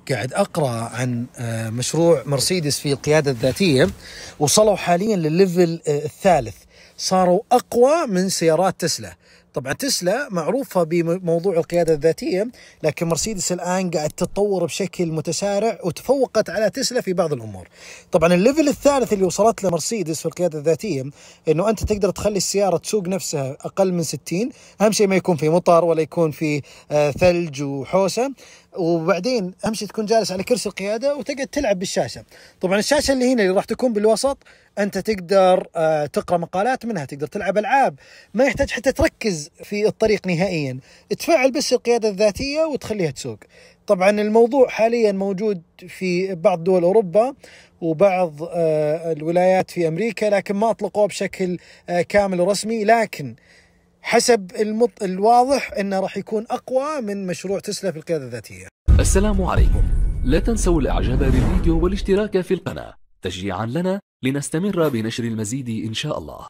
قاعد أقرأ عن مشروع مرسيدس في القيادة الذاتية، وصلوا حاليا للليفل الثالث، صاروا أقوى من سيارات تسلا. طبعا تسلا معروفة بموضوع القيادة الذاتية، لكن مرسيدس الآن قاعد تتطور بشكل متسارع وتفوقت على تسلا في بعض الأمور. طبعا الليفل الثالث اللي وصلت له مرسيدس في القيادة الذاتية إنه أنت تقدر تخلي السيارة تسوق نفسها أقل من 60، أهم شيء ما يكون في مطر ولا يكون في ثلج وحوسة، وبعدين أهم شيء تكون جالس على كرسي القيادة وتقعد تلعب بالشاشة. طبعا الشاشة اللي هنا اللي راح تكون بالوسط أنت تقدر تقرأ مقالات منها، تقدر تلعب ألعاب، ما يحتاج حتى تركز في الطريق نهائيا، تفعل بس القيادة الذاتية وتخليها تسوق. طبعا الموضوع حاليا موجود في بعض دول أوروبا وبعض الولايات في أمريكا، لكن ما أطلقوه بشكل كامل ورسمي، لكن حسب الواضح أنه راح يكون أقوى من مشروع تسلا في القيادة الذاتية. السلام عليكم، لا تنسوا الإعجاب بالفيديو والاشتراك في القناة تشجيعا لنا لنستمر بنشر المزيد إن شاء الله.